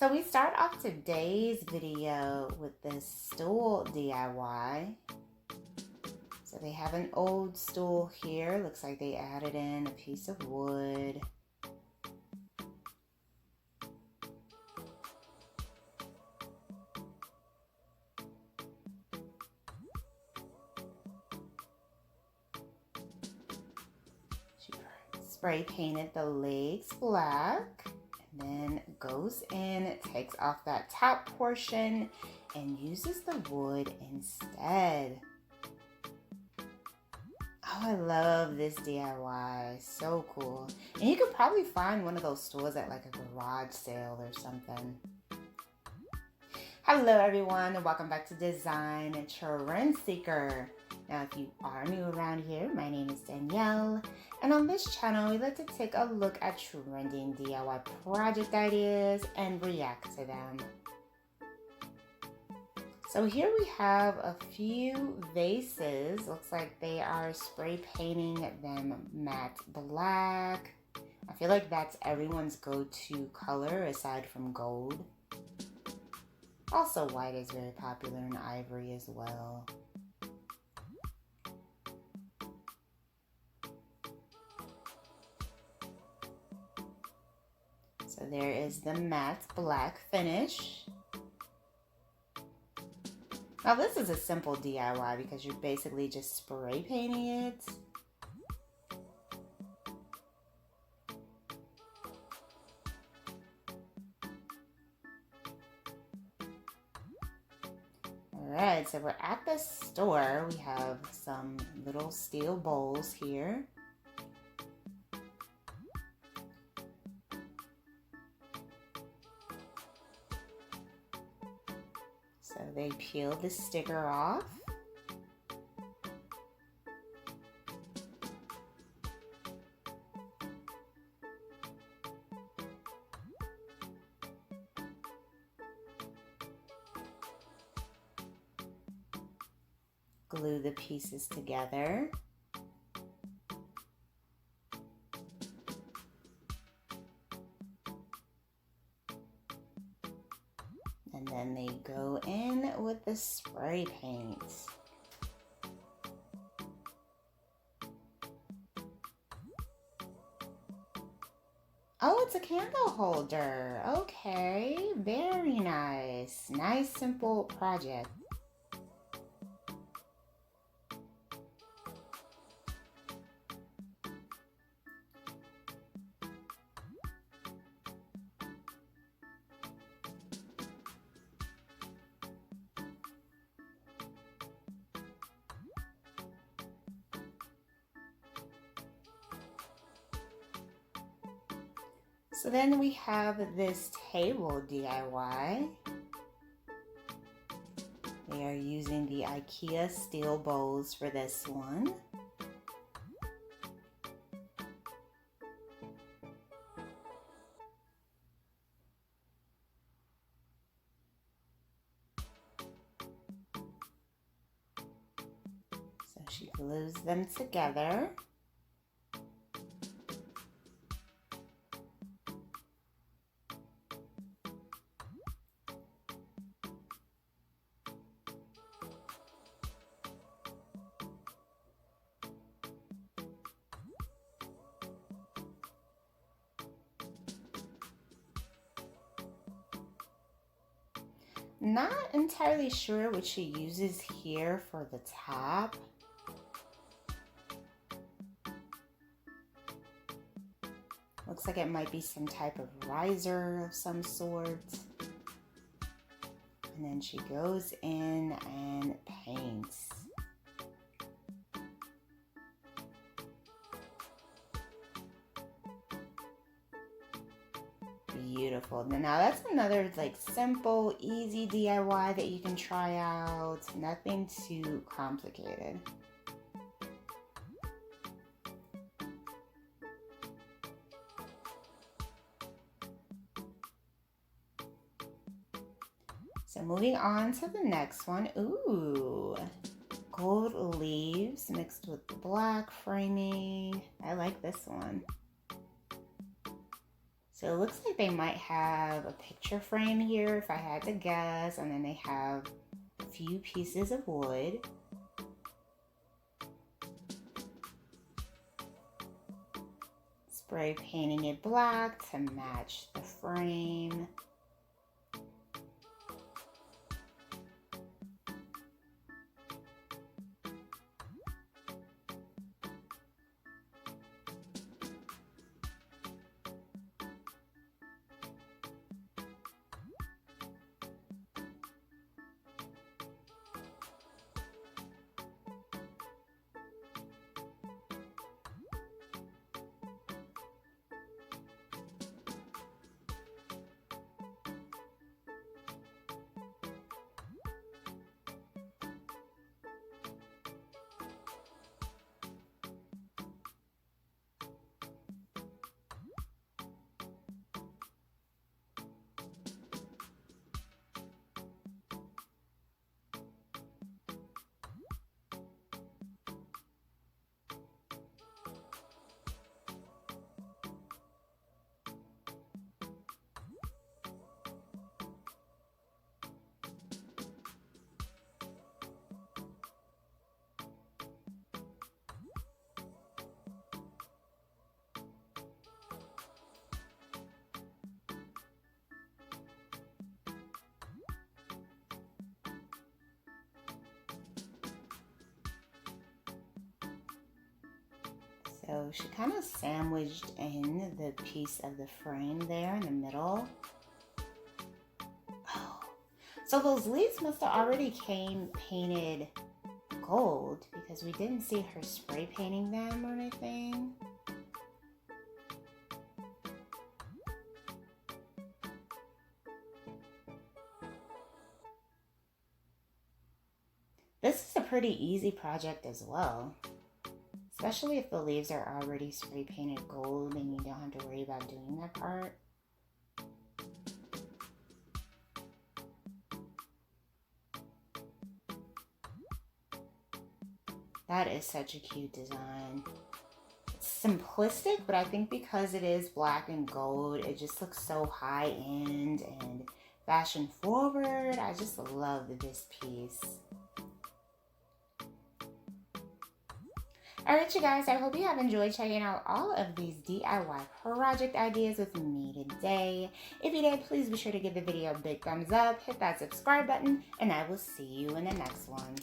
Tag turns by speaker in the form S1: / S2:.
S1: So we start off today's video with this stool DIY. So they have an old stool here. Looks like they added in a piece of wood. She spray painted the legs black. Then goes in, takes off that top portion, and uses the wood instead. Oh, I love this DIY. So cool. And you could probably find one of those stools at like a garage sale or something. Hello everyone, and welcome back to Design Trend Seeker. Now, if you are new around here, my name is Danielle, and on this channel, we like to take a look at trending DIY project ideas and react to them. So here we have a few vases. Looks like they are spray painting them matte black. I feel like that's everyone's go-to color aside from gold. Also, white is very popular and ivory as well. So there is the matte black finish. Now this is a simple DIY because you're basically just spray painting it. Alright, so we're at the store. We have some little steel bowls here. So they peel the sticker off. Glue the pieces together. And then they go in with the spray paint. Oh, it's a candle holder. Okay, very nice. Nice, simple project. So then we have this table DIY. They are using the IKEA steel bowls for this one. So she glues them together. Not entirely sure what she uses here for the top. Looks like it might be some type of riser of some sort. And then she goes in and paints. Beautiful. Now that's another like simple, easy DIY that you can try out. Nothing too complicated. So moving on to the next one. Ooh, gold leaves mixed with black framing. I like this one. So it looks like they might have a picture frame here if I had to guess, and then they have a few pieces of wood. Spray painting it black to match the frame. So she kind of sandwiched in the piece of the frame there in the middle. Oh, so those leaves must have already came painted gold because we didn't see her spray painting them or anything. This is a pretty easy project as well. Especially if the leaves are already spray painted gold and you don't have to worry about doing that part. That is such a cute design. It's simplistic, but I think because it is black and gold, it just looks so high end and fashion forward. I just love this piece. Alright you guys, I hope you have enjoyed checking out all of these DIY project ideas with me today. If you did, please be sure to give the video a big thumbs up, hit that subscribe button, and I will see you in the next one.